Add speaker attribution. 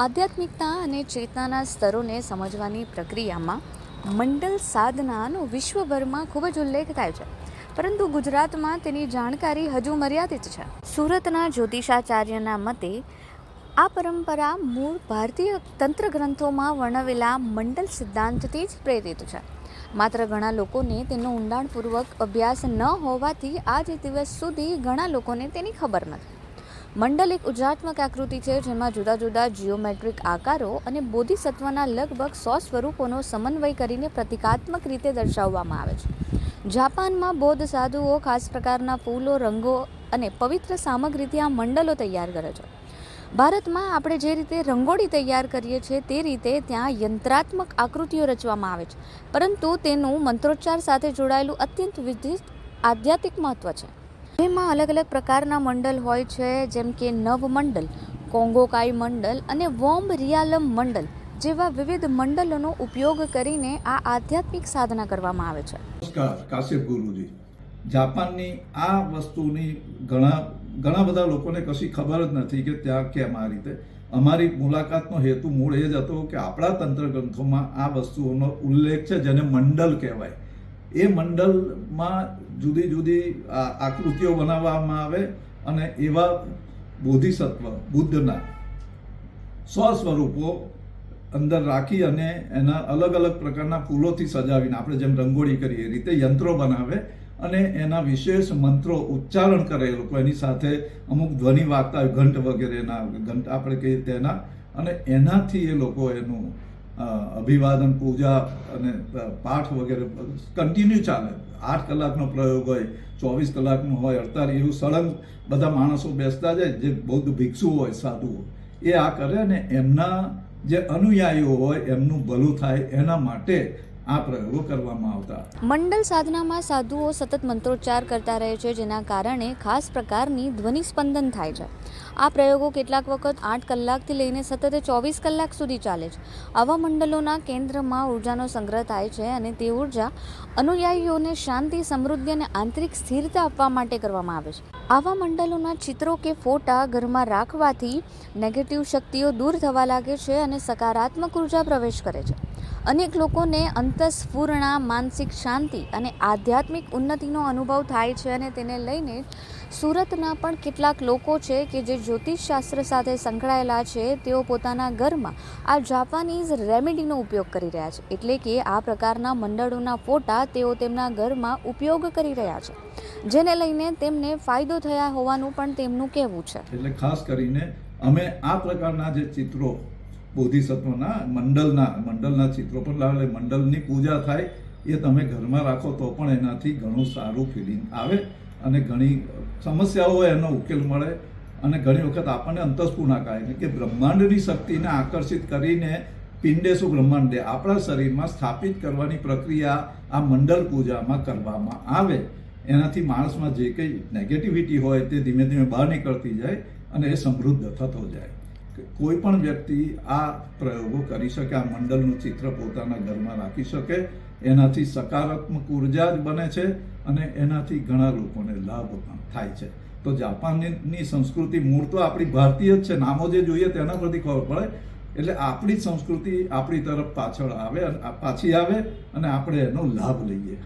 Speaker 1: આધ્યાત્મિકતા અને ચેતનાના સ્તરોને સમજવાની પ્રક્રિયામાં મંડલ સાધનાનો વિશ્વભરમાં ખૂબ જ ઉલ્લેખ થાય છે, પરંતુ ગુજરાતમાં તેની જાણકારી હજુ મર્યાદિત છે. સુરતના જ્યોતિષાચાર્યના મતે આ પરંપરા મૂળ ભારતીય તંત્ર ગ્રંથોમાં વર્ણવેલા મંડલ સિદ્ધાંતથી જ પ્રેરિત છે. માત્ર ઘણા લોકોને તેનો ઊંડાણપૂર્વક અભ્યાસ ન હોવાથી આજ દિવસ સુધી ઘણા લોકોને તેની ખબર નથી. મંડલ એક ઉજાત્મક આકૃતિ છે, જેમાં જુદા જુદા જીઓમેટ્રિક આકારો અને બોધિસત્વના લગભગ 100 સ્વરૂપોનો સમન્વય કરીને પ્રતિકાત્મક રીતે દર્શાવવામાં આવે છે. જાપાનમાં બૌદ્ધ સાધુઓ ખાસ પ્રકારના ફૂલો, રંગો અને પવિત્ર સામગ્રીથી આ મંડલો તૈયાર કરે છે. ભારતમાં આપણે જે રીતે રંગોળી તૈયાર કરીએ છીએ તે રીતે ત્યાં યંત્રાત્મક આકૃતિઓ રચવામાં આવે છે, પરંતુ તેનું મંત્રોચ્ચાર સાથે જોડાયેલું અત્યંત વિશિષ્ટ આધ્યાત્મિક મહત્વ છે. એમાં અલગ અલગ પ્રકારના મંડલ હોય છે, જેમ કે નવ મંડલ, કોંગોકાઈ મંડલ અને વોમ રિયાલમ મંડલ જેવા વિવિધ મંડલોનો ઉપયોગ કરીને આ આધ્યાત્મિક સાધના કરવામાં આવે છે.
Speaker 2: નમસ્કાર, કાશ્યપ ગુરુજી. જાપાનની આ વસ્તુની ઘણા બધા લોકોને કશી ખબર જ નથી કે ત્યાં કેમ આ રીતે. અમારી મુલાકાતનો હેતુ મૂળ એ જ હતો કે આપણા તંત્ર ગ્રંથોમાં આ વસ્તુઓનો ઉલ્લેખ છે, જેને મંડલ કહેવાય. એ મંડલમાં જુદી જુદી આકૃતિઓ બનાવવામાં આવે અને એવા બોધિસત્વ બુદ્ધના 100 સ્વરૂપો અંદર રાખી અને એના અલગ અલગ પ્રકારના ફૂલોથી સજાવીને આપણે જેમ રંગોળી કરીએ એ રીતે યંત્રો બનાવે અને એના વિશેષ મંત્રો ઉચ્ચારણ કરે એ લોકો. એની સાથે અમુક ધ્વનિ વાગતા ઘંટ વગેરેના ઘંટ આપણે કહીએ તેના, અને એનાથી એ લોકો એનું અભિવાદન, પૂજા અને પાઠ વગેરે કન્ટિન્યુ ચાલે. 8 કલાકનો પ્રયોગ હોય, 24 કલાકનો હોય, 48, એવું સળંગ બધા માણસો બેસતા જાય. જે બૌદ્ધ ભિક્ષુઓ હોય, સાધુઓ, એ આ કરે અને એમના જે અનુયાયીઓ હોય એમનું ભલું થાય એના માટે આ પ્રયોગો કરવામાં આવતા.
Speaker 1: મંડલ સાધનામાં સાધુઓ સતત મંત્રોચ્ચાર કરતા રહે છે, જેના કારણે ખાસ પ્રકારની ધ્વનિ સ્પંદન થાય છે. આ પ્રયોગો કેટલાક વખત 8 કલાકથી લઈને સતત 24 કલાક સુધી ચાલે છે. આવા મંડલોના કેન્દ્રમાં ઉર્જાનો સંગ્રહ થાય છે અને તે ઉર્જા અનુયાયીઓને શાંતિ, સમૃદ્ધિ અને આંતરિક સ્થિરતા આપવા માટે કરવામાં આવે છે. આવા મંડલોના ચિત્રો કે ફોટા ઘરમાં રાખવાથી નેગેટિવ શક્તિઓ દૂર થવા લાગે છે અને સકારાત્મક ઉર્જા પ્રવેશ કરે છે. અનેક લોકોને અંતસ્ફૂર્ણા, માનસિક શાંતિ અને આધ્યાત્મિક ઉન્નતિનો અનુભવ થાય છે અને તેને લઈને સુરતના પણ કેટલાક લોકો છે કે જે જ્યોતિષશાસ્ત્ર સાથે સંકળાયેલા છે, તેઓ પોતાના ઘરમાં આ જાપાનીઝ રેમેડીનો ઉપયોગ કરી રહ્યા છે. એટલે કે આ પ્રકારના મંડળોના ફોટા તેઓ તેમના ઘરમાં ઉપયોગ કરી રહ્યા છે, જેને લઈને તેમને ફાયદો થયા હોવાનું પણ તેમનું કહેવું છે.
Speaker 2: એટલે ખાસ કરીને અમે આ પ્રકારના જે ચિત્રો બોધિસત્વના મંડલના ચિત્રો પર લાવે, મંડલની પૂજા થાય, એ તમે ઘરમાં રાખો તો પણ એનાથી ઘણું સારું ફિલિંગ આવે અને ઘણી સમસ્યાઓ હોય એનો ઉકેલ મળે. અને ઘણી વખત આપણને અંતસ્ફૂર્ણા કહે કે બ્રહ્માંડની શક્તિને આકર્ષિત કરીને પિંડેસુ બ્રહ્માંડે આપણા શરીરમાં સ્થાપિત કરવાની પ્રક્રિયા આ મંડળ પૂજામાં કરવામાં આવે. એનાથી માણસમાં જે કંઈ નેગેટિવિટી હોય તે ધીમે ધીમે બહાર નીકળતી જાય અને એ સમૃદ્ધ થતો જાય. કોઈ પણ વ્યક્તિ આ પ્રયોગો કરી શકે, આ મંડળનું ચિત્ર પોતાના ઘરમાં રાખી શકે. એનાથી સકારાત્મક ઉર્જા જ બને છે અને એનાથી ઘણા લોકોને લાભ પણ થાય છે. તો જાપાનની સંસ્કૃતિ મૂળ તો આપણી ભારતીય જ છે. નામો જે જોઈએ તેના પરથી ખબર પડે. એટલે આપણી જ સંસ્કૃતિ આપણી તરફ પાછી આવે અને આપણે એનો લાભ લઈએ.